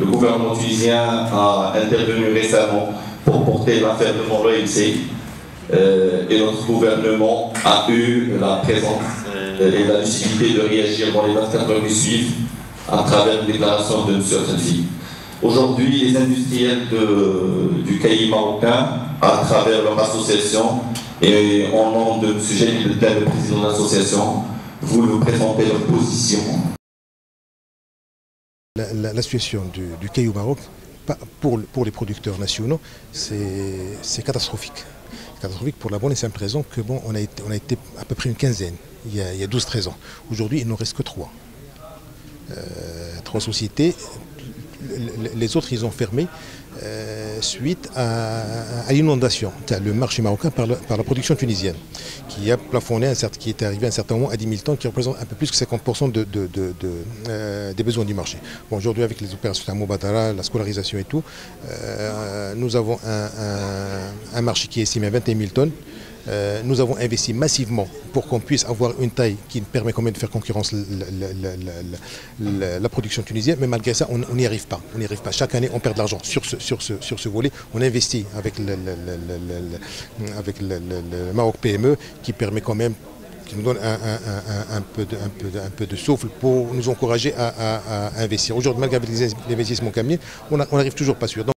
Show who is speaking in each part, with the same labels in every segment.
Speaker 1: le gouvernement tunisien a intervenu récemment pour porter l'affaire devant l'OMC et notre gouvernement a eu la présence et la lucidité de réagir dans les 24 heures qui suivent à travers une déclaration de M. Khelfi. Aujourd'hui, les industriels du cahier marocain, à travers leur association et au nom de M. Jalil Belkacem, le président de l'association, vous présentez leur position.
Speaker 2: La situation du caillou au Maroc, pour les producteurs nationaux, c'est catastrophique. Catastrophique pour la bonne et simple raison que bon, on a été à peu près une quinzaine, il y a 12-13 ans. Aujourd'hui, il n'en reste que 3. 3 sociétés. Les autres, ils ont fermé suite à l'inondation. Le marché marocain par la production tunisienne, qui a plafonné, qui est arrivé à un certain moment à 10 000 tonnes, qui représente un peu plus que 50% des besoins du marché. Bon, aujourd'hui, avec les opérations Mobadara, la scolarisation et tout, nous avons un marché qui est estimé à 21 000 tonnes. Nous avons investi massivement pour qu'on puisse avoir une taille qui permet quand même de faire concurrence la production tunisienne, mais malgré ça, on n'y arrive pas. On n'y arrive pas. Chaque année, on perd de l'argent sur ce volet. On investit avec le Maroc PME qui permet quand même, qui nous donne un peu de souffle pour nous encourager à investir. Aujourd'hui, malgré les investissements camions, on n'arrive toujours pas sûr. Donc,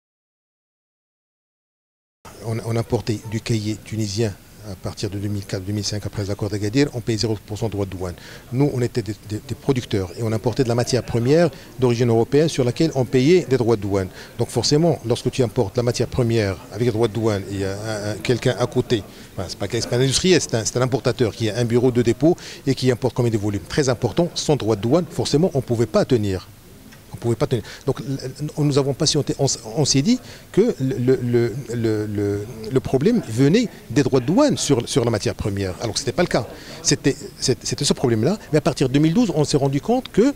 Speaker 2: on a importé du cahier tunisien à partir de 2004-2005, après l'accord d'Agadir, on paye 0% de droits de douane. Nous, on était des producteurs et on importait de la matière première d'origine européenne sur laquelle on payait des droits de douane. Donc forcément, lorsque tu importes la matière première avec des droits de douane et quelqu'un à côté, enfin, c'est pas un industriel, c'est un importateur qui a un bureau de dépôt et qui importe quand même des volumes très importants, sans droits de douane, forcément, on ne pouvait pas tenir. On pouvait pas tenir. Donc nous avons patienté, on s'est dit que le problème venait des droits de douane sur la matière première, alors que ce n'était pas le cas. C'était ce problème-là, mais à partir de 2012, on s'est rendu compte que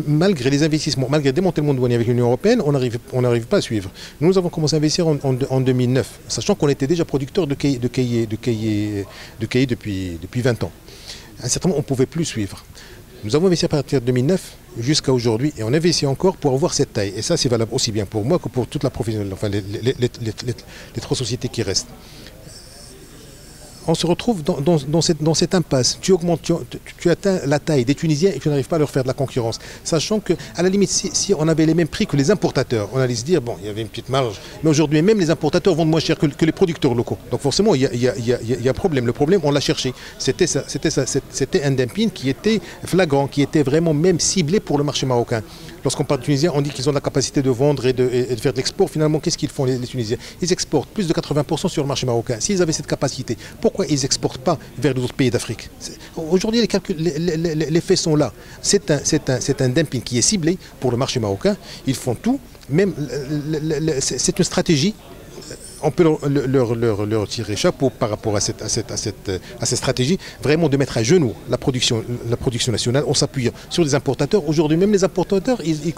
Speaker 2: malgré les investissements, malgré le démantèlement douanier avec l'Union européenne, on n'arrive pas à suivre. Nous avons commencé à investir en 2009, sachant qu'on était déjà producteur de cahiers depuis 20 ans. À un certain moment, on ne pouvait plus suivre. Nous avons investi à partir de 2009 jusqu'à aujourd'hui et on investit encore pour avoir cette taille. Et ça, c'est valable aussi bien pour moi que pour toute la professionnelle, enfin les 3 sociétés qui restent. On se retrouve dans cette impasse. Tu atteins la taille des Tunisiens et tu n'arrives pas à leur faire de la concurrence. Sachant qu'à la limite, si on avait les mêmes prix que les importateurs, on allait se dire, bon, il y avait une petite marge. Mais aujourd'hui, même les importateurs vendent moins cher que les producteurs locaux. Donc forcément, il y a un problème. Le problème, on l'a cherché. C'était un dumping qui était flagrant, qui était vraiment même ciblé pour le marché marocain. Lorsqu'on parle de Tunisiens, on dit qu'ils ont la capacité de vendre et de faire de l'export. Finalement, qu'est-ce qu'ils font les Tunisiens? Ils exportent plus de 80% sur le marché marocain. S'ils avaient cette capacité, pourquoi ils n'exportent pas vers d'autres pays d'Afrique? Aujourd'hui, les faits sont là. C'est un dumping qui est ciblé pour le marché marocain. Ils font tout. Même c'est une stratégie. On peut leur tirer chapeau par rapport à cette stratégie, vraiment de mettre à genoux la production nationale en s'appuyant sur les importateurs. Aujourd'hui, même les importateurs, ils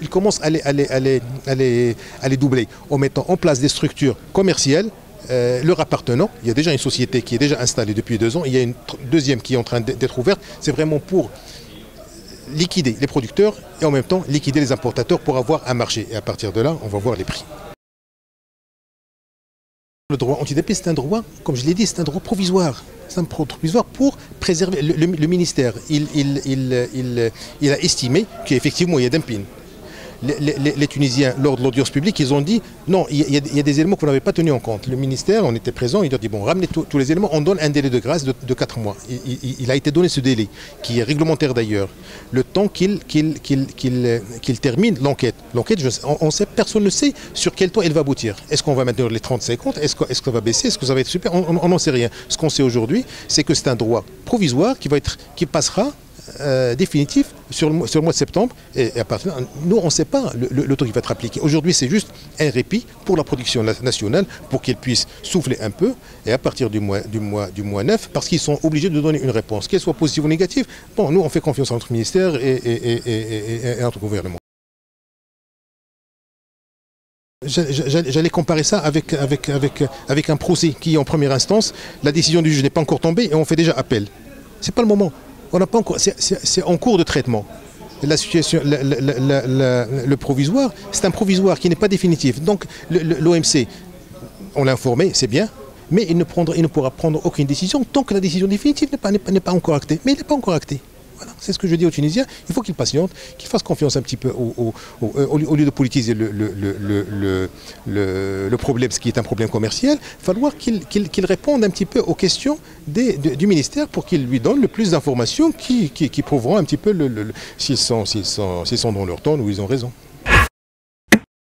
Speaker 2: commencent à les doubler en mettant en place des structures commerciales leur appartenant. Il y a déjà une société qui est déjà installée depuis 2 ans, il y a une deuxième qui est en train d'être ouverte. C'est vraiment pour liquider les producteurs et en même temps liquider les importateurs pour avoir un marché. Et à partir de là, on va voir les prix. Le droit anti-dumping, c'est un droit, comme je l'ai dit, c'est un droit provisoire. C'est un droit provisoire pour préserver. Le ministère, il a estimé qu'effectivement, il y a dumping. Les Tunisiens, lors de l'audience publique, ils ont dit non, il y a des éléments qu'on n'avait pas tenus en compte. Le ministère, on était présent, il a dit bon, ramenez tous les éléments, on donne un délai de grâce de 4 mois. Il a été donné ce délai, qui est réglementaire d'ailleurs, le temps qu'il termine l'enquête. L'enquête, on sait, personne ne sait sur quel temps elle va aboutir. Est-ce qu'on va maintenir les 30-50? Est-ce qu'on va baisser? Est-ce que ça va être super? On n'en sait rien. Ce qu'on sait aujourd'hui, c'est que c'est un droit provisoire qui passera définitif sur le mois de septembre et à partir de là, nous on ne sait pas le taux qui va être appliqué. Aujourd'hui c'est juste un répit pour la production nationale pour qu'elle puisse souffler un peu et à partir du mois 9 parce qu'ils sont obligés de donner une réponse, qu'elle soit positive ou négative. Bon, nous on fait confiance à notre ministère et à notre gouvernement. J'allais comparer ça avec un procès qui en première instance, la décision du juge n'est pas encore tombée et on fait déjà appel. C'est pas le moment. On n'a pas encore, c'est en cours de traitement. la situation, le provisoire, c'est un provisoire qui n'est pas définitif. Donc l'OMC, on l'a informé, c'est bien, mais il ne pourra prendre aucune décision tant que la décision définitive n'est pas encore actée. Mais il n'est pas encore acté. Voilà, c'est ce que je dis aux Tunisiens. Il faut qu'ils patientent, qu'ils fassent confiance un petit peu au lieu de politiser le problème, ce qui est un problème commercial. Il va falloir qu'ils répondent un petit peu aux questions du ministère pour qu'ils lui donnent le plus d'informations qui prouveront un petit peu s'ils sont dans leur temps ou ils ont raison.